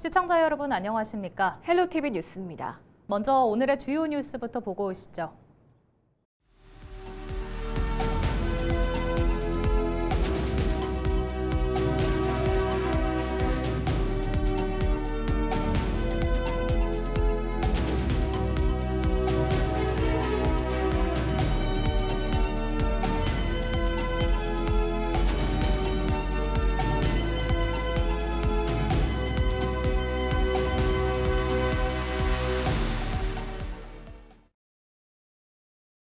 시청자 여러분 안녕하십니까? 헬로티비 뉴스입니다. 먼저 오늘의 주요 뉴스부터 보고 오시죠.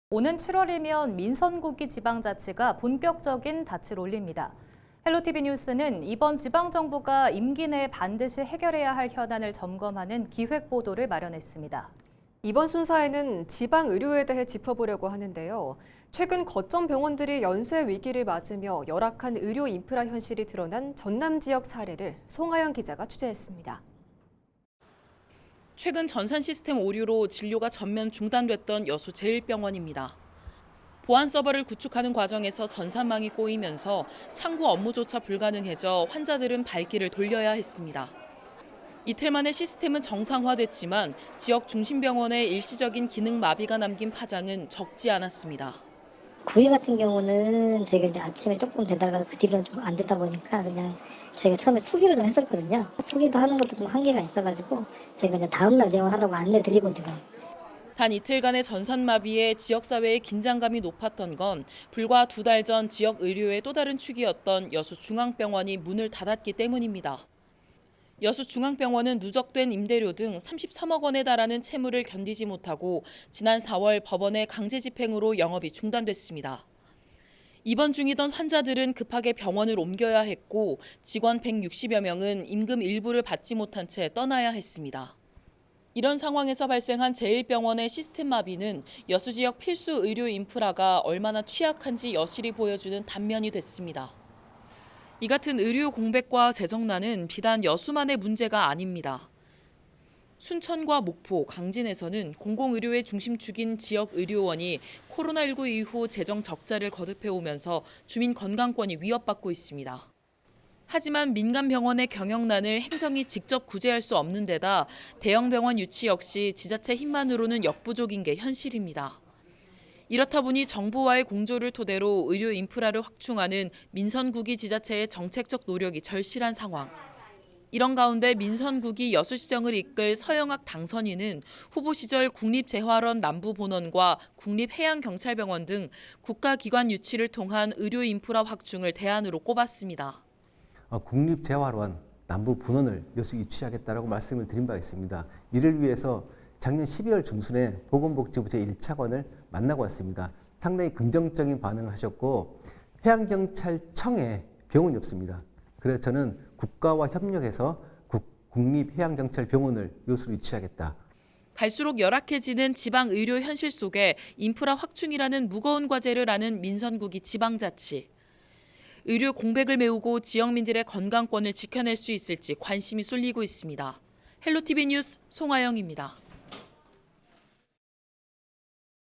오는 7월이면 민선구기 지방자치가 본격적인 닻을 올립니다. 헬로티비 뉴스는 이번 지방정부가 임기 내에 반드시 해결해야 할 현안을 점검하는 기획보도를 마련했습니다. 이번 순사에는 지방의료에 대해 짚어보려고 하는데요. 최근 거점 병원들이 연쇄 위기를 맞으며 열악한 의료 인프라 현실이 드러난 전남 지역 사례를 송하영 기자가 취재했습니다. 최근 전산 시스템 오류로 진료가 전면 중단됐던 여수 제1병원입니다. 보안 서버를 구축하는 과정에서 전산망이 꼬이면서 창구 업무조차 불가능해져 환자들은 발길을 돌려야 했습니다. 이틀 만에 시스템은 정상화됐지만 지역 중심병원의 일시적인 기능 마비가 남긴 파장은 적지 않았습니다. 9일 같은 경우는 저희가 이제 아침에 조금 되다가 그 뒤로는 좀 안 되다 보니까 그냥 저희가 처음에 수기를 좀 했었거든요. 수기도 하는 것도 좀 한계가 있어가지고 저희가 이제 다음날 내원하라고 안내드리고 지금. 단 이틀간의 전산 마비에 지역사회의 긴장감이 높았던 건 불과 2달 전 지역 의료의 또 다른 축이었던 여수중앙병원이 문을 닫았기 때문입니다. 여수중앙병원은 누적된 임대료 등 33억 원에 달하는 채무를 견디지 못하고 지난 4월 법원의 강제 집행으로 영업이 중단됐습니다. 입원 중이던 환자들은 급하게 병원을 옮겨야 했고 직원 160여 명은 임금 일부를 받지 못한 채 떠나야 했습니다. 이런 상황에서 발생한 제1병원의 시스템 마비는 여수 지역 필수 의료 인프라가 얼마나 취약한지 여실히 보여주는 단면이 됐습니다. 이 같은 의료 공백과 재정난은 비단 여수만의 문제가 아닙니다. 순천과 목포, 강진에서는 공공의료의 중심축인 지역의료원이 코로나19 이후 재정 적자를 거듭해오면서 주민 건강권이 위협받고 있습니다. 하지만 민간 병원의 경영난을 행정이 직접 구제할 수 없는 데다 대형 병원 유치 역시 지자체 힘만으로는 역부족인 게 현실입니다. 이렇다 보니 정부와의 공조를 토대로 의료 인프라를 확충하는 민선구기 지자체의 정책적 노력이 절실한 상황. 이런 가운데 민선구기 여수시정을 이끌 서영학 당선인은 후보 시절 국립재활원 남부본원과 국립해양경찰병원 등 국가기관 유치를 통한 의료 인프라 확충을 대안으로 꼽았습니다. 국립재활원 남부본원을 여수 유치하겠다라고 말씀을 드린 바 있습니다. 이를 위해서 작년 12월 중순에 보건복지부 제1차관을 만나고 왔습니다. 상당히 긍정적인 반응을 하셨고 해양경찰청에 병원이 없습니다. 그래서 저는 국가와 협력해서 국립해양경찰병원을 여수로 유치하겠다. 갈수록 열악해지는 지방 의료 현실 속에 인프라 확충이라는 무거운 과제를 안은 민선구기 지방자치. 의료 공백을 메우고 지역민들의 건강권을 지켜낼 수 있을지 관심이 쏠리고 있습니다. 헬로티비 뉴스 송하영입니다.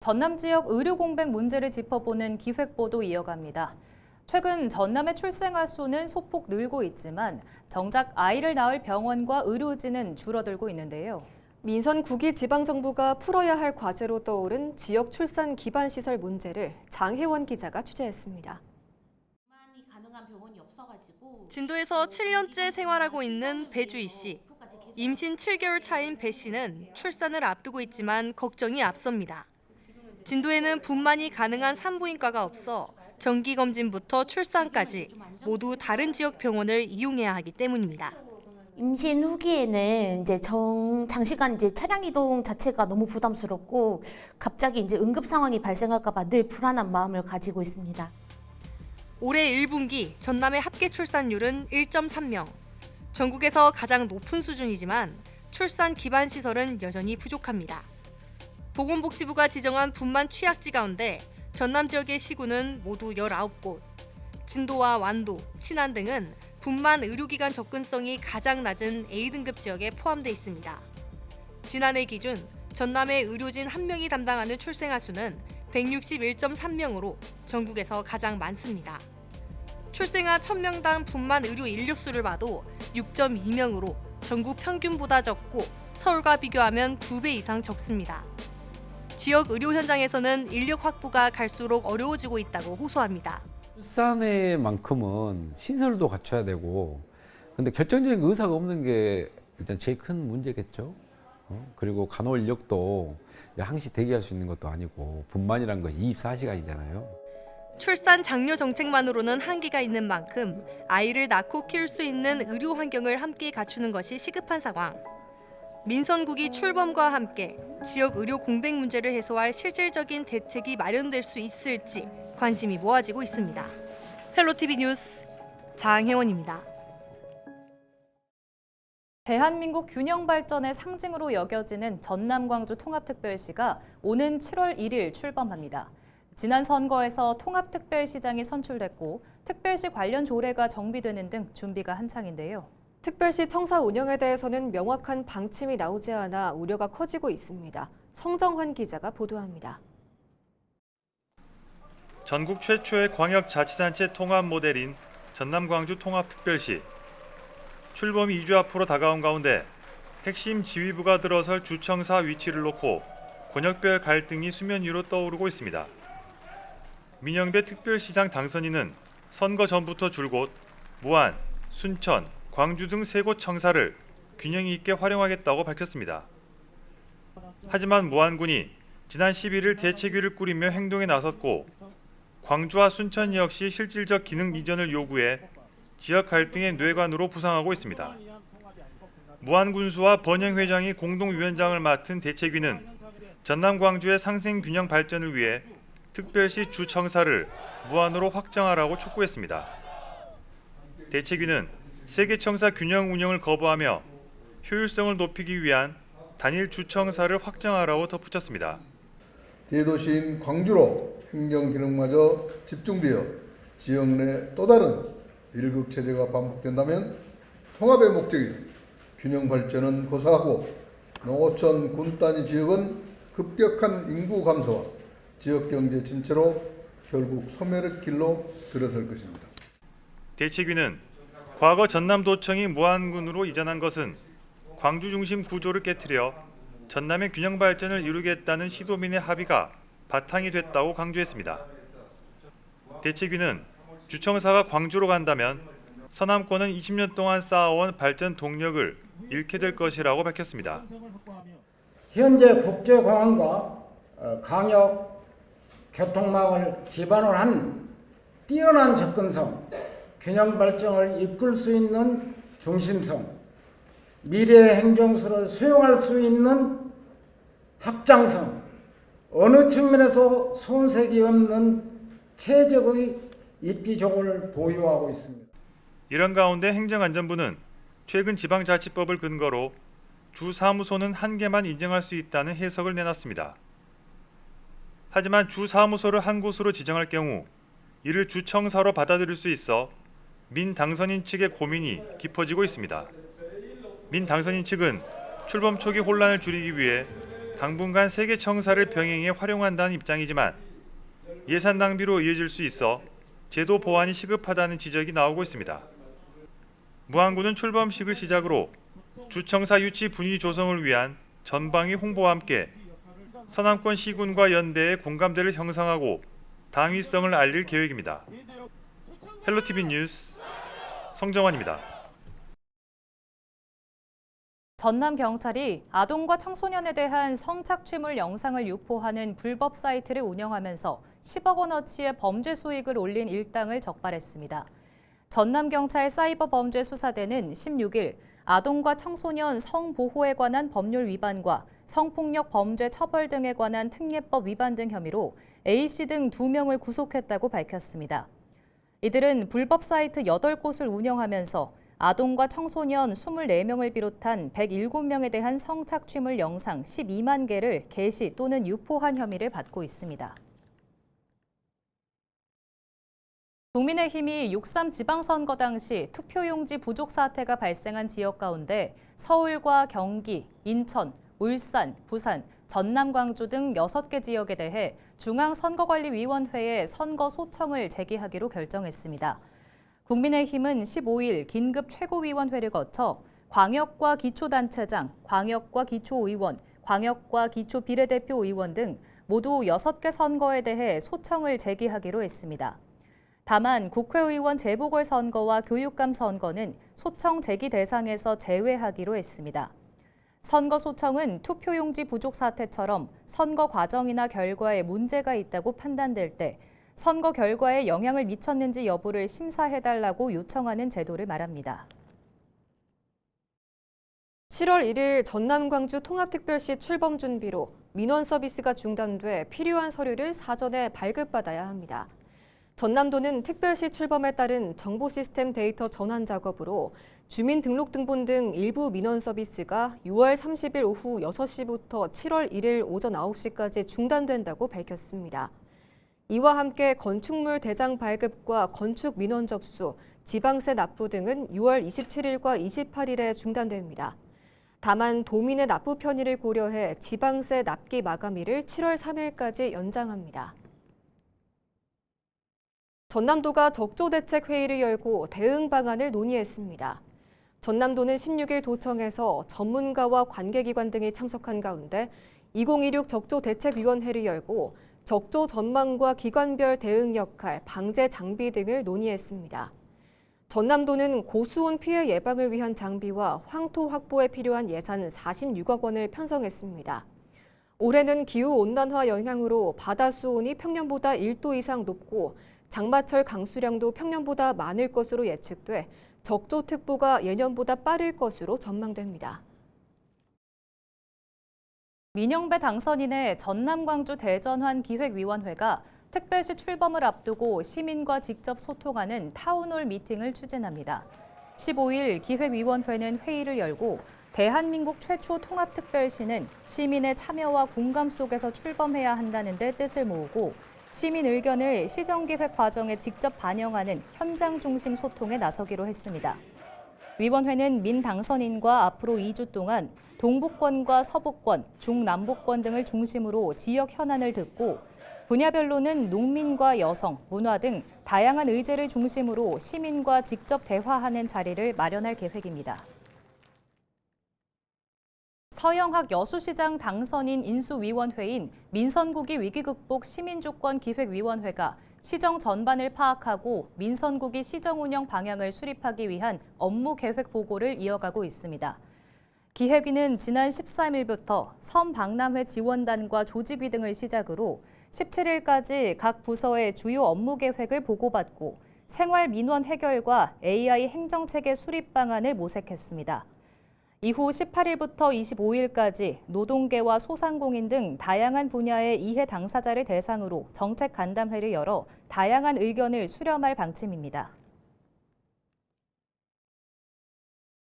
전남 지역 의료 공백 문제를 짚어보는 기획보도 이어갑니다. 최근 전남의 출생아 수는 소폭 늘고 있지만 정작 아이를 낳을 병원과 의료진은 줄어들고 있는데요. 민선구기 지방정부가 풀어야 할 과제로 떠오른 지역 출산 기반 시설 문제를 장혜원 기자가 취재했습니다. 진도에서 7년째 생활하고 있는 배주희 씨. 임신 7개월 차인 배 씨는 출산을 앞두고 있지만 걱정이 앞섭니다. 진도에는 분만이 가능한 산부인과가 없어 정기검진부터 출산까지 모두 다른 지역 병원을 이용해야 하기 때문입니다. 임신 후기에는 이제 장시간 차량 이동 자체가 너무 부담스럽고 갑자기 응급 상황이 발생할까 봐 늘 불안한 마음을 가지고 있습니다. 올해 1분기 전남의 합계 출산율은 1.3명. 전국에서 가장 높은 수준이지만 출산 기반 시설은 여전히 부족합니다. 보건복지부가 지정한 분만 취약지 가운데 전남 지역의 시군은 모두 19곳. 진도와 완도, 신안 등은 분만 의료기관 접근성이 가장 낮은 A등급 지역에 포함돼 있습니다. 지난해 기준 전남의 의료진 1명이 담당하는 출생아 수는 161.3명으로 전국에서 가장 많습니다. 출생아 1000명당 분만 의료 인력수를 봐도 6.2명으로 전국 평균보다 적고 서울과 비교하면 2배 이상 적습니다. 지역 의료 현장에서는 인력 확보가 갈수록 어려워지고 있다고 호소합니다. 출산에만큼은 시설도 갖춰야 되고, 근데 결정적인 의사가 없는 게 일단 제일 큰 문제겠죠. 그리고 간호 인력도 항시 대기할 수 있는 것도 아니고, 분만이란 것이 24시간이잖아요. 출산 장려 정책만으로는 한계가 있는 만큼 아이를 낳고 키울 수 있는 의료 환경을 함께 갖추는 것이 시급한 상황. 민선국이 출범과 함께 지역 의료 공백 문제를 해소할 실질적인 대책이 마련될 수 있을지 관심이 모아지고 있습니다. 헬로티비 뉴스 장혜원입니다. 대한민국 균형 발전의 상징으로 여겨지는 전남 광주 통합특별시가 오는 7월 1일 출범합니다. 지난 선거에서 통합특별시장이 선출됐고 특별시 관련 조례가 정비되는 등 준비가 한창인데요. 특별시 청사 운영에 대해서는 명확한 방침이 나오지 않아 우려가 커지고 있습니다. 성정환 기자가 보도합니다. 전국 최초의 광역자치단체 통합 모델인 전남 광주 통합특별시. 출범이 2주 앞으로 다가온 가운데 핵심 지휘부가 들어설 주청사 위치를 놓고 권역별 갈등이 수면 위로 떠오르고 있습니다. 민영배 특별시장 당선인은 선거 전부터 줄곧 무안, 순천, 광주 등 3곳 청사를 균형 있게 활용하겠다고 밝혔습니다. 하지만 무안군이 지난 11일 대책위를 꾸리며 행동에 나섰고 광주와 순천 역시 실질적 기능 이전을 요구해 지역 갈등의 뇌관으로 부상하고 있습니다. 무안군수와 번영회장이 공동위원장을 맡은 대책위는 전남 광주의 상생 균형 발전을 위해 특별시 주청사를 무안으로 확정하라고 촉구했습니다. 대책위는 세개 청사 균형 운영을 거부하며 효율성을 높이기 위한 단일 주청사를 확정하라고 덧붙였습니다. 대도시인 광주로 행정 기능마저 집중되어 지역 내 또 다른 일극 체제가 반복된다면 통합의 목적인 균형 발전은 고사하고 농어촌 군 단위 지역은 급격한 인구 감소와 지역 경제 침체로 결국 소멸의 길로 들어설 것입니다. 대책위는 과거 전남도청이 무안군으로 이전한 것은 광주 중심 구조를 깨트려 전남의 균형 발전을 이루겠다는 시도민의 합의가 바탕이 됐다고 강조했습니다. 대책위는 주청사가 광주로 간다면 서남권은 20년 동안 쌓아온 발전 동력을 잃게 될 것이라고 밝혔습니다. 현재 국제공항과 강역 교통망을 기반으로 한 뛰어난 접근성, 균형 발전을 이끌 수 있는 중심성, 미래의 행정수를 수용할 수 있는 확장성, 어느 측면에서 손색이 없는 체적의 입지종을 보유하고 있습니다. 이런 가운데 행정안전부는 최근 지방자치법을 근거로 주사무소는 한 개만 인정할 수 있다는 해석을 내놨습니다. 하지만 주사무소를 한 곳으로 지정할 경우 이를 주청사로 받아들일 수 있어 민 당선인 측의 고민이 깊어지고 있습니다. 민 당선인 측은 출범 초기 혼란을 줄이기 위해 당분간 3개 청사를 병행해 활용한다는 입장이지만 예산 낭비로 이어질 수 있어 제도 보완이 시급하다는 지적이 나오고 있습니다. 무안군은 출범식을 시작으로 주청사 유치 분위기 조성을 위한 전방위 홍보와 함께 서남권 시군과 연대의 공감대를 형성하고 당위성을 알릴 계획입니다. 헬로티비 뉴스 성정환입니다. 전남경찰이 아동과 청소년에 대한 성착취물 영상을 유포하는 불법 사이트를 운영하면서 10억 원어치의 범죄 수익을 올린 일당을 적발했습니다. 전남경찰 사이버범죄수사대는 16일 아동과 청소년 성보호에 관한 법률 위반과 성폭력 범죄 처벌 등에 관한 특례법 위반 등 혐의로 A씨 등 2명을 구속했다고 밝혔습니다. 이들은 불법 사이트 8곳을 운영하면서 아동과 청소년 24명을 비롯한 107명에 대한 성착취물 영상 12만 개를 게시 또는 유포한 혐의를 받고 있습니다. 국민의힘이 6.3 지방선거 당시 투표용지 부족 사태가 발생한 지역 가운데 서울과 경기, 인천, 울산, 부산, 전남, 광주 등 6개 지역에 대해 중앙선거관리위원회에 선거 소청을 제기하기로 결정했습니다. 국민의힘은 15일 긴급 최고위원회를 거쳐 광역과 기초단체장, 광역과 기초의원, 광역과 기초비례대표 의원 등 모두 6개 선거에 대해 소청을 제기하기로 했습니다. 다만 국회의원 재보궐선거와 교육감 선거는 소청 제기 대상에서 제외하기로 했습니다. 선거 소청은 투표용지 부족 사태처럼 선거 과정이나 결과에 문제가 있다고 판단될 때 선거 결과에 영향을 미쳤는지 여부를 심사해달라고 요청하는 제도를 말합니다. 7월 1일 전남 광주 통합특별시 출범 준비로 민원 서비스가 중단돼 필요한 서류를 사전에 발급받아야 합니다. 전남도는 특별시 출범에 따른 정보 시스템 데이터 전환 작업으로 주민등록등본 등 일부 민원 서비스가 6월 30일 오후 6시부터 7월 1일 오전 9시까지 중단된다고 밝혔습니다. 이와 함께 건축물 대장 발급과 건축 민원 접수, 지방세 납부 등은 6월 27일과 28일에 중단됩니다. 다만 도민의 납부 편의를 고려해 지방세 납기 마감일을 7월 3일까지 연장합니다. 전남도가 적조대책회의를 열고 대응 방안을 논의했습니다. 전남도는 16일 도청에서 전문가와 관계기관 등이 참석한 가운데 2026 적조대책위원회를 열고 적조 전망과 기관별 대응 역할, 방제 장비 등을 논의했습니다. 전남도는 고수온 피해 예방을 위한 장비와 황토 확보에 필요한 예산 46억 원을 편성했습니다. 올해는 기후온난화 영향으로 바다 수온이 평년보다 1도 이상 높고 장마철 강수량도 평년보다 많을 것으로 예측돼 적조특보가 예년보다 빠를 것으로 전망됩니다. 민영배 당선인의 전남 광주 대전환 기획위원회가 특별시 출범을 앞두고 시민과 직접 소통하는 타운홀 미팅을 추진합니다. 15일 기획위원회는 회의를 열고 대한민국 최초 통합특별시는 시민의 참여와 공감 속에서 출범해야 한다는 데 뜻을 모으고 시민 의견을 시정기획 과정에 직접 반영하는 현장 중심 소통에 나서기로 했습니다. 위원회는 민 당선인과 앞으로 2주 동안 동북권과 서북권, 중남북권 등을 중심으로 지역 현안을 듣고 분야별로는 농민과 여성, 문화 등 다양한 의제를 중심으로 시민과 직접 대화하는 자리를 마련할 계획입니다. 서영학 여수시장 당선인 인수위원회인 민선구기 위기극복 시민주권기획위원회가 시정 전반을 파악하고 민선구기 시정 운영 방향을 수립하기 위한 업무 계획 보고를 이어가고 있습니다. 기획위는 지난 13일부터 섬박람회 지원단과 조직위 등을 시작으로 17일까지 각 부서의 주요 업무 계획을 보고받고 생활 민원 해결과 AI 행정체계 수립 방안을 모색했습니다. 이후 18일부터 25일까지 노동계와 소상공인 등 다양한 분야의 이해 당사자를 대상으로 정책 간담회를 열어 다양한 의견을 수렴할 방침입니다.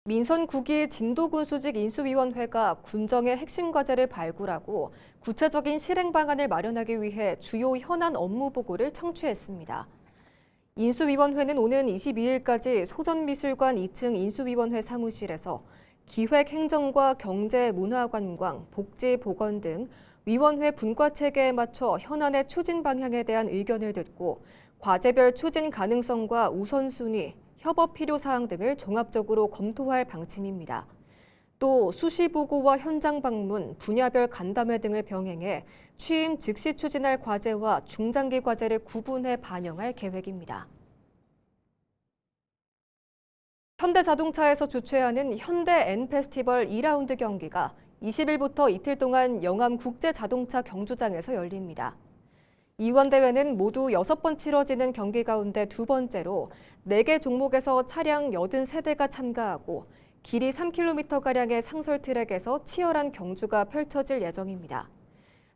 민선구기 진도군수직 인수위원회가 군정의 핵심 과제를 발굴하고 구체적인 실행 방안을 마련하기 위해 주요 현안 업무 보고를 청취했습니다. 인수위원회는 오는 22일까지 소전미술관 2층 인수위원회 사무실에서 기획행정과 경제, 문화관광, 복지, 보건 등 위원회 분과 체계에 맞춰 현안의 추진 방향에 대한 의견을 듣고 과제별 추진 가능성과 우선순위, 협업 필요사항 등을 종합적으로 검토할 방침입니다. 또 수시 보고와 현장 방문, 분야별 간담회 등을 병행해 취임 즉시 추진할 과제와 중장기 과제를 구분해 반영할 계획입니다. 현대자동차에서 주최하는 현대 N페스티벌 2라운드 경기가 20일부터 이틀 동안 영암 국제자동차 경주장에서 열립니다. 이번 대회는 모두 6번 치러지는 경기 가운데 두 번째로 4개 종목에서 차량 83대가 참가하고 길이 3km가량의 상설 트랙에서 치열한 경주가 펼쳐질 예정입니다.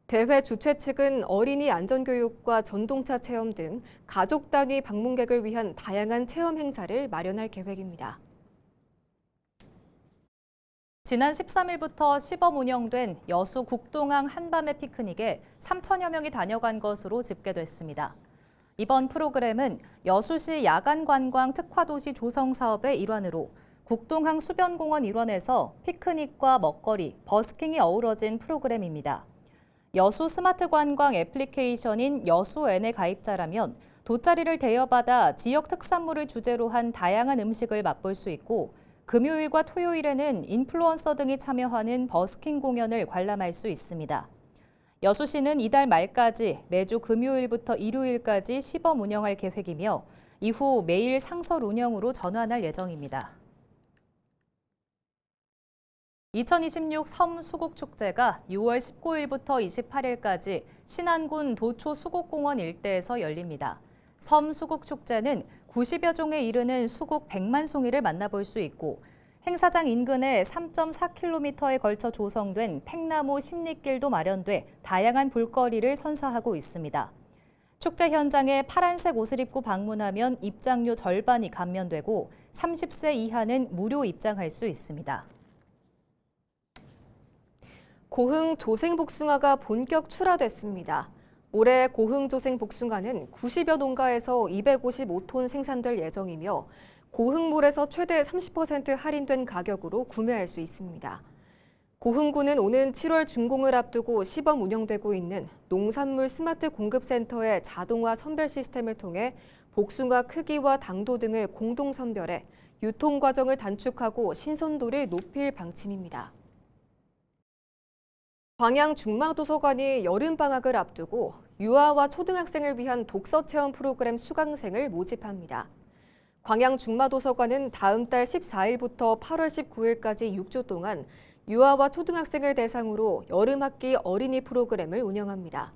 대회 주최 측은 어린이 안전교육과 전동차 체험 등 가족 단위 방문객을 위한 다양한 체험 행사를 마련할 계획입니다. 지난 13일부터 시범 운영된 여수 국동항 한밤의 피크닉에 3천여 명이 다녀간 것으로 집계됐습니다. 이번 프로그램은 여수시 야간관광 특화도시 조성 사업의 일환으로 국동항 수변공원 일원에서 피크닉과 먹거리, 버스킹이 어우러진 프로그램입니다. 여수 스마트 관광 애플리케이션인 여수N의 가입자라면 돗자리를 대여받아 지역 특산물을 주제로 한 다양한 음식을 맛볼 수 있고 금요일과 토요일에는 인플루언서 등이 참여하는 버스킹 공연을 관람할 수 있습니다. 여수시는 이달 말까지 매주 금요일부터 일요일까지 시범 운영할 계획이며 이후 매일 상설 운영으로 전환할 예정입니다. 2026 섬수국축제가 6월 19일부터 28일까지 신안군 도초 수국공원 일대에서 열립니다. 섬수국축제는 90여 종에 이르는 수국 100만 송이를 만나볼 수 있고 행사장 인근에 3.4km에 걸쳐 조성된 팽나무 심리길도 마련돼 다양한 볼거리를 선사하고 있습니다. 축제 현장에 파란색 옷을 입고 방문하면 입장료 절반이 감면되고 30세 이하는 무료 입장할 수 있습니다. 고흥 조생복숭아가 본격 출하됐습니다. 올해 고흥 조생복숭아는 90여 농가에서 255톤 생산될 예정이며 고흥몰에서 최대 30% 할인된 가격으로 구매할 수 있습니다. 고흥군은 오는 7월 준공을 앞두고 시범 운영되고 있는 농산물 스마트 공급센터의 자동화 선별 시스템을 통해 복숭아 크기와 당도 등을 공동 선별해 유통 과정을 단축하고 신선도를 높일 방침입니다. 광양 중마도서관이 여름방학을 앞두고 유아와 초등학생을 위한 독서 체험 프로그램 수강생을 모집합니다. 광양 중마도서관은 다음 달 14일부터 8월 19일까지 6주 동안 유아와 초등학생을 대상으로 여름학기 어린이 프로그램을 운영합니다.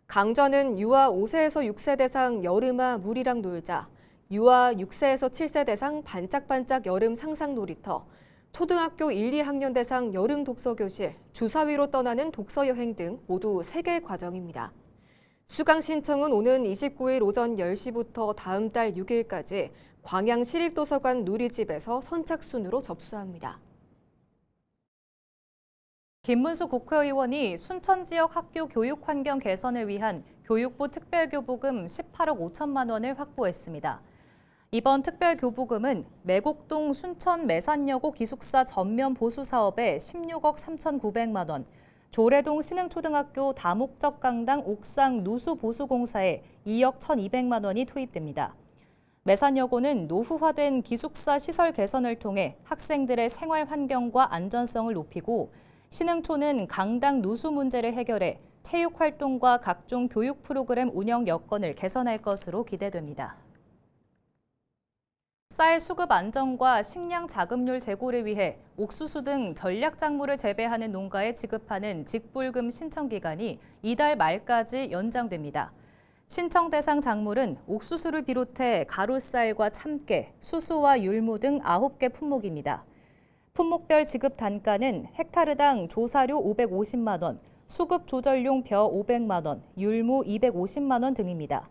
강좌는 유아 5세에서 6세 대상 여름아 물이랑 놀자, 유아 6세에서 7세 대상 반짝반짝 여름 상상 놀이터, 초등학교 1, 2학년 대상 여름 독서교실, 주사위로 떠나는 독서여행 등 모두 3개 과정입니다. 수강 신청은 오는 29일 오전 10시부터 다음 달 6일까지 광양시립도서관 누리집에서 선착순으로 접수합니다. 김문수 국회의원이 순천 지역 학교 교육 환경 개선을 위한 교육부 특별교부금 18억 5천만 원을 확보했습니다. 이번 특별교부금은 매곡동 순천 매산여고 기숙사 전면 보수 사업에 16억 3,900만 원, 조례동 신흥초등학교 다목적 강당 옥상 누수 보수 공사에 2억 1,200만 원이 투입됩니다. 매산여고는 노후화된 기숙사 시설 개선을 통해 학생들의 생활 환경과 안전성을 높이고 신흥초는 강당 누수 문제를 해결해 체육 활동과 각종 교육 프로그램 운영 여건을 개선할 것으로 기대됩니다. 쌀 수급 안정과 식량 자급률 제고를 위해 옥수수 등 전략 작물을 재배하는 농가에 지급하는 직불금 신청 기간이 이달 말까지 연장됩니다. 신청 대상 작물은 옥수수를 비롯해 가루쌀과 참깨, 수수와 율무 등 9개 품목입니다. 품목별 지급 단가는 헥타르당 조사료 550만 원, 수급 조절용 벼 500만 원, 율무 250만 원 등입니다.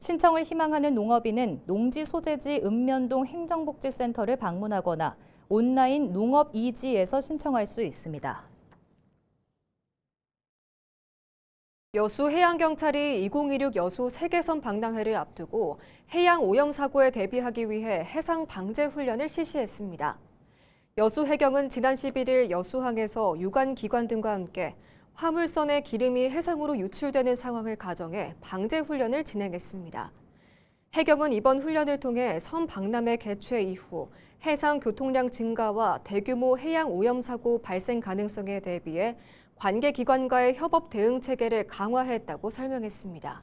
신청을 희망하는 농업인은 농지소재지 읍면동 행정복지센터를 방문하거나 온라인 농업이지에서 신청할 수 있습니다. 여수해양경찰이 2026 여수 세계선 박람회를 앞두고 해양 오염 사고에 대비하기 위해 해상 방제 훈련을 실시했습니다. 여수해경은 지난 11일 여수항에서 유관기관 등과 함께 화물선의 기름이 해상으로 유출되는 상황을 가정해 방제 훈련을 진행했습니다. 해경은 이번 훈련을 통해 섬 박람회 개최 이후 해상 교통량 증가와 대규모 해양 오염 사고 발생 가능성에 대비해 관계 기관과의 협업 대응 체계를 강화했다고 설명했습니다.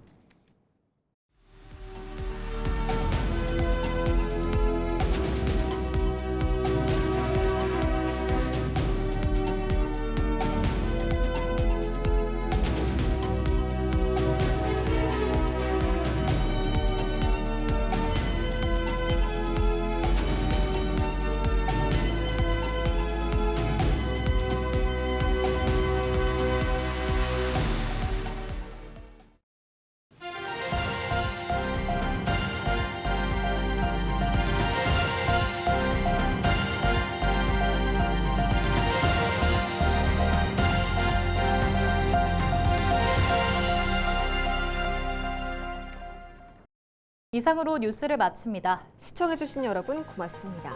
이상으로 뉴스를 마칩니다. 시청해주신 여러분 고맙습니다.